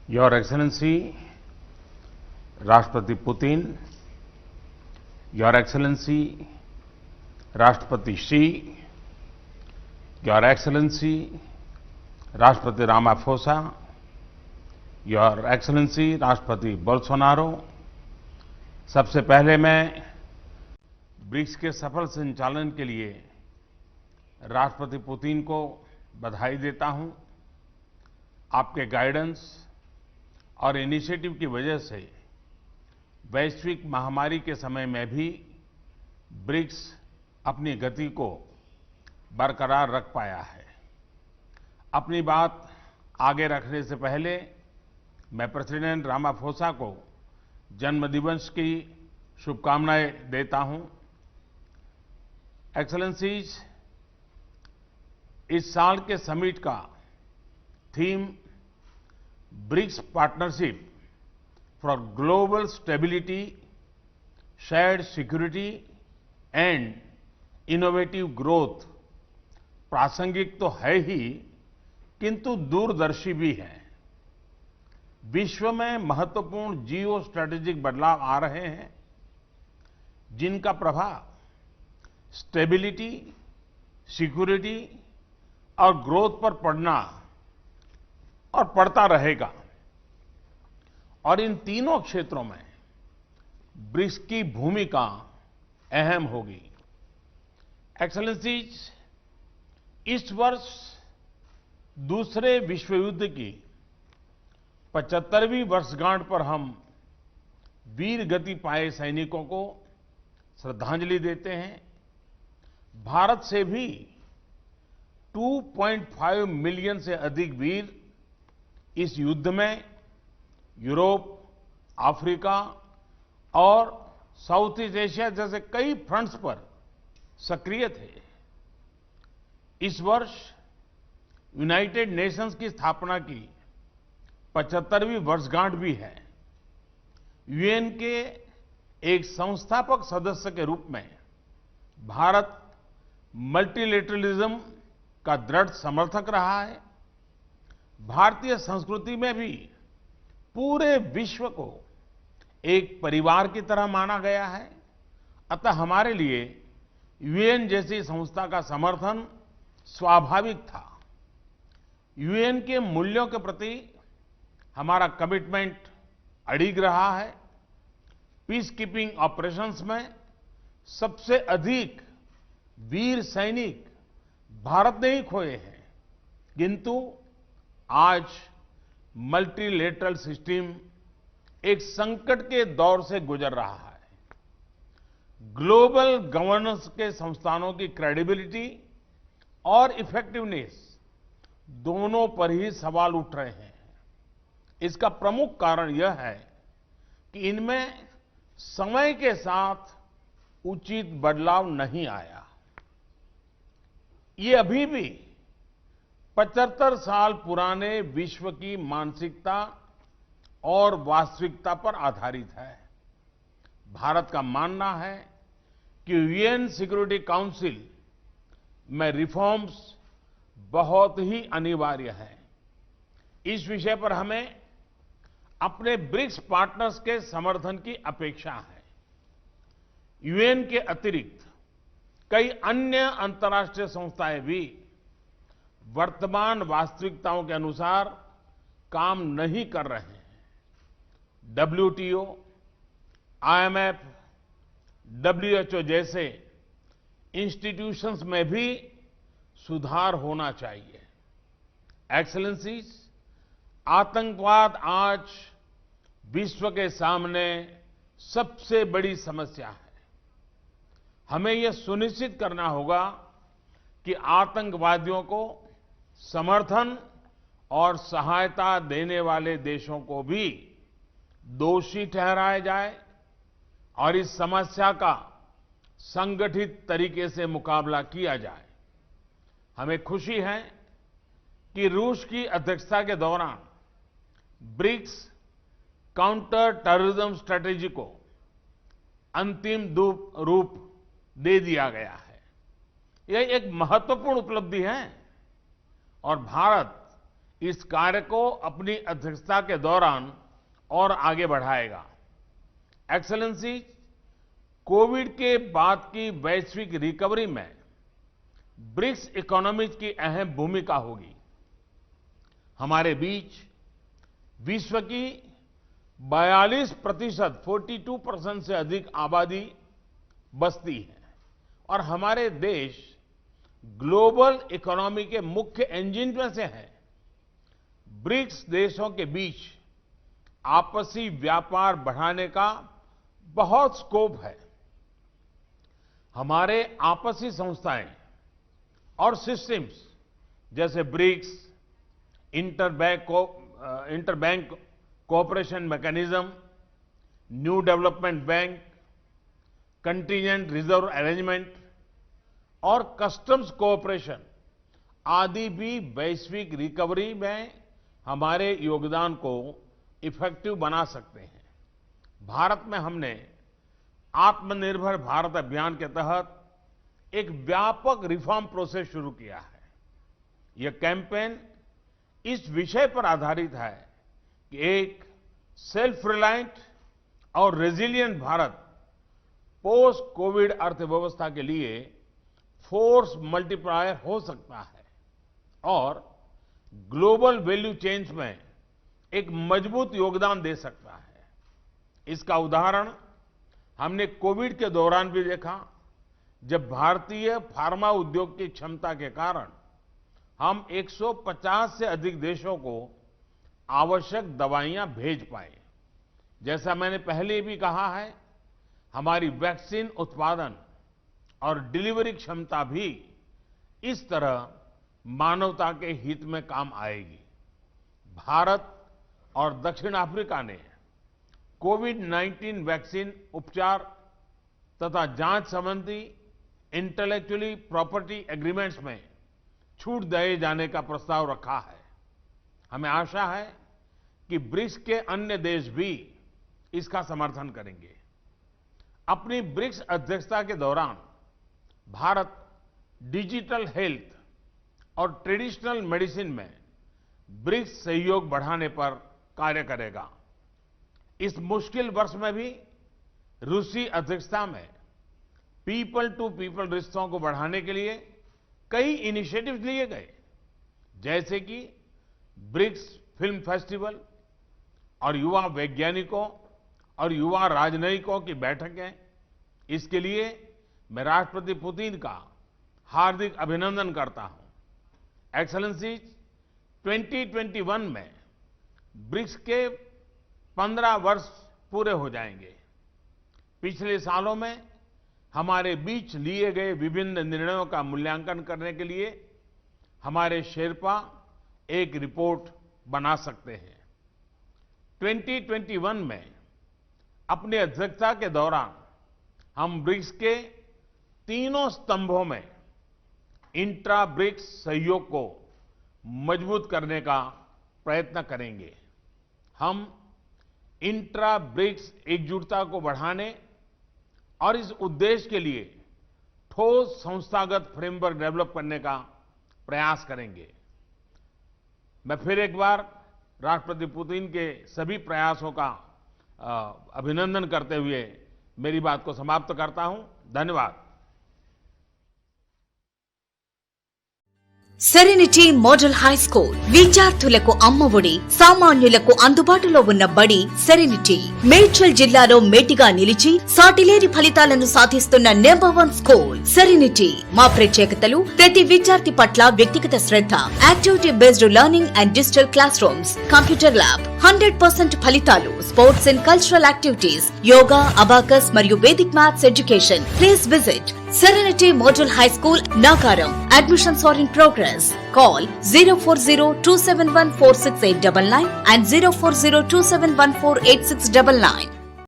Your Excellency, Rashtrapati Putin, Your Excellency, Rashtrapati Xi, Your Excellency, Rashtrapati Ramaphosa, Your Excellency, Rashtrapati Bolsonaro, सबसे पहले मैं BRICS के सफल संचालन के लिए राष्ट्रपति पुतिन को बधाई देता हूं। आपके गाइडेंस और इनिशिएटिव की वजह से वैश्विक महामारी के समय में भी ब्रिक्स अपनी गति को बरकरार रख पाया है। अपनी बात आगे रखने से पहले मैं प्रेसिडेंट रामाफोसा को जन्मदिवस की शुभकामनाएं देता हूं। एक्सेलेंसीज, इस साल के समिट का theme BRICS partnership for global stability, shared security and innovative growth प्रासंगिक तो है ही, किंतु दूरदर्शी भी है। विश्व में महत्वपूर्ण जियो स्ट्रैटेजिक बदलाव आ रहे हैं, जिनका प्रभाव स्टेबिलिटी, सिक्योरिटी और ग्रोथ पर पड़ना और पड़ता रहेगा। और इन तीनों क्षेत्रों में ब्रिक्स की भूमिका अहम होगी। एक्सेलेंसीज, इस वर्ष दूसरे विश्व युद्ध की 75वीं वर्षगांठ पर हम वीर गति पाए सैनिकों को श्रद्धांजलि देते हैं। भारत से भी 2.5 मिलियन से अधिक वीर इस युद्ध में यूरोप, अफ्रीका और साउथ ईस्ट एशिया जैसे कई फ्रंट्स पर सक्रिय थे। इस वर्ष यूनाइटेड नेशंस की स्थापना की 75वीं वर्षगांठ भी है। यूएन के एक संस्थापक सदस्य के रूप में भारत मल्टीलेटरलिज्म का दृढ़ समर्थक रहा है। भारतीय संस्कृति में भी पूरे विश्व को एक परिवार की तरह माना गया है। अतः हमारे लिए यूएन जैसी संस्था का समर्थन स्वाभाविक था। यूएन के मूल्यों के प्रति हमारा कमिटमेंट अडिग रहा है। पीस कीपिंग ऑपरेशंस में सबसे अधिक वीर सैनिक भारत ने ही खोए हैं, किंतु आज मल्टीलेटरल सिस्टम एक संकट के दौर से गुजर रहा है। ग्लोबल गवर्नेंस के संस्थानों की क्रेडिबिलिटी और इफेक्टिवनेस दोनों पर ही सवाल उठ रहे हैं। इसका प्रमुख कारण यह है कि इनमें समय के साथ उचित बदलाव नहीं आया। ये अभी भी 75 साल पुराने विश्व की मानसिकता और वास्तविकता पर आधारित है। भारत का मानना है कि यूएन सिक्योरिटी काउंसिल में रिफॉर्म्स बहुत ही अनिवार्य है। इस विषय पर हमें अपने ब्रिक्स पार्टनर्स के समर्थन की अपेक्षा है। यूएन के अतिरिक्त कई अन्य अंतर्राष्ट्रीय संस्थाएं भी वर्तमान वास्तविकताओं के अनुसार काम नहीं कर रहे हैं। डब्ल्यूटीओ, आईएमएफ, डब्ल्यूएचओ जैसे इंस्टीट्यूशंस में भी सुधार होना चाहिए। एक्सेलेंसीज, आतंकवाद आज विश्व के सामने सबसे बड़ी समस्या है। हमें यह सुनिश्चित करना होगा कि आतंकवादियों को समर्थन और सहायता देने वाले देशों को भी दोषी ठहराया जाए और इस समस्या का संगठित तरीके से मुकाबला किया जाए। हमें खुशी है कि रूस की अध्यक्षता के दौरान ब्रिक्स काउंटर टेररिज्म स्ट्रैटेजी को अंतिम रूप दे दिया गया है। यह एक महत्वपूर्ण उपलब्धि है और भारत इस कार्य को अपनी अध्यक्षता के दौरान और आगे बढ़ाएगा। एक्सेलेंसी, कोविड के बाद की वैश्विक रिकवरी में ब्रिक्स इकोनॉमीज की अहम भूमिका होगी। हमारे बीच विश्व की 42%, 42% से अधिक आबादी बसती है और हमारे देश ग्लोबल इकोनॉमी के मुख्य इंजन में से हैं। ब्रिक्स देशों के बीच आपसी व्यापार बढ़ाने का बहुत स्कोप है। हमारे आपसी संस्थाएं और सिस्टम्स जैसे BRICS, interbank cooperation mechanism, new development bank, contingent reserve arrangement और कस्टम्स कोऑपरेशन आदि भी वैश्विक रिकवरी में हमारे योगदान को इफेक्टिव बना सकते हैं। भारत में हमने आत्मनिर्भर भारत अभियान के तहत एक व्यापक रिफॉर्म प्रोसेस शुरू किया है। यह कैंपेन इस विषय पर आधारित है कि एक सेल्फ रिलायंट और रेजिलिएंट भारत पोस्ट कोविड अर्थव्यवस्था के लिए फोर्स मल्टीप्लायर हो सकता है और ग्लोबल वैल्यू चेन्स में एक मजबूत योगदान दे सकता है। इसका उदाहरण हमने कोविड के दौरान भी देखा, जब भारतीय फार्मा उद्योग की क्षमता के कारण हम 150 से अधिक देशों को आवश्यक दवाइयां भेज पाए। जैसा मैंने पहले भी कहा है, हमारी वैक्सीन उत्पादन और डिलीवरी क्षमता भी इस तरह मानवता के हित में काम आएगी। भारत और दक्षिण अफ्रीका ने कोविड-19 वैक्सीन उपचार तथा जांच संबंधी इंटेलेक्चुअली प्रॉपर्टी एग्रीमेंट्स में छूट दिए जाने का प्रस्ताव रखा है। हमें आशा है कि ब्रिक्स के अन्य देश भी इसका समर्थन करेंगे। अपनी ब्रिक्स अध्यक्षता के दौरान भारत डिजिटल हेल्थ और ट्रेडिशनल मेडिसिन में ब्रिक्स सहयोग बढ़ाने पर कार्य करेगा। इस मुश्किल वर्ष में भी रूसी अध्यक्षता में पीपल टू पीपल रिश्तों को बढ़ाने के लिए कई इनिशिएटिव्स लिए गए, जैसे कि ब्रिक्स फिल्म फेस्टिवल और युवा वैज्ञानिकों और युवा राजनयिकों की बैठकें। इसके लिए मैं राष्ट्रपति पुतिन का हार्दिक अभिनंदन करता हूं। एक्सेलेंसी, 2021 में ब्रिक्स के 15 वर्ष पूरे हो जाएंगे। पिछले सालों में हमारे बीच लिए गए विभिन्न निर्णयों का मूल्यांकन करने के लिए हमारे शेरपा एक रिपोर्ट बना सकते हैं। 2021 में अपनी अध्यक्षता के दौरान हम ब्रिक्स के तीनों स्तंभों में इंट्रा ब्रिक्स सहयोग को मजबूत करने का प्रयत्न करेंगे। हम इंट्रा ब्रिक्स एकजुटता को बढ़ाने और इस उद्देश्य के लिए ठोस संस्थागत फ्रेमवर्क डेवलप करने का प्रयास करेंगे। मैं फिर एक बार राष्ट्रपति पुतिन के सभी प्रयासों का अभिनंदन करते हुए मेरी बात को समाप्त करता हूं। धन्यवाद। సెరెనిటీ మోడల్ హై స్కూల్ విద్యార్థులకు అమ్మఒడి, సామాన్యులకు అందుబాటులో ఉన్న బడి సెరెనిటీ. మేడ్చల్ జిల్లాలో మేటిగా నిలిచి సాటిలేని ఫలితాలను సాధిస్తున్న నంబర్ 1 స్కూల్ సెరెనిటీ. మా ప్రత్యేకతలు ప్రతి విద్యార్థి పట్ల వ్యక్తిగత శ్రద్ధ, activity based learning and digital classrooms, computer lab, 100% ఫలితాలు, sports and cultural activities, yoga, abacus మరియు Vedic maths education. Please visit Serenity Model High School, Nagaram. Admissions are in progress. Call 040-271-46899 and 040-271-48699.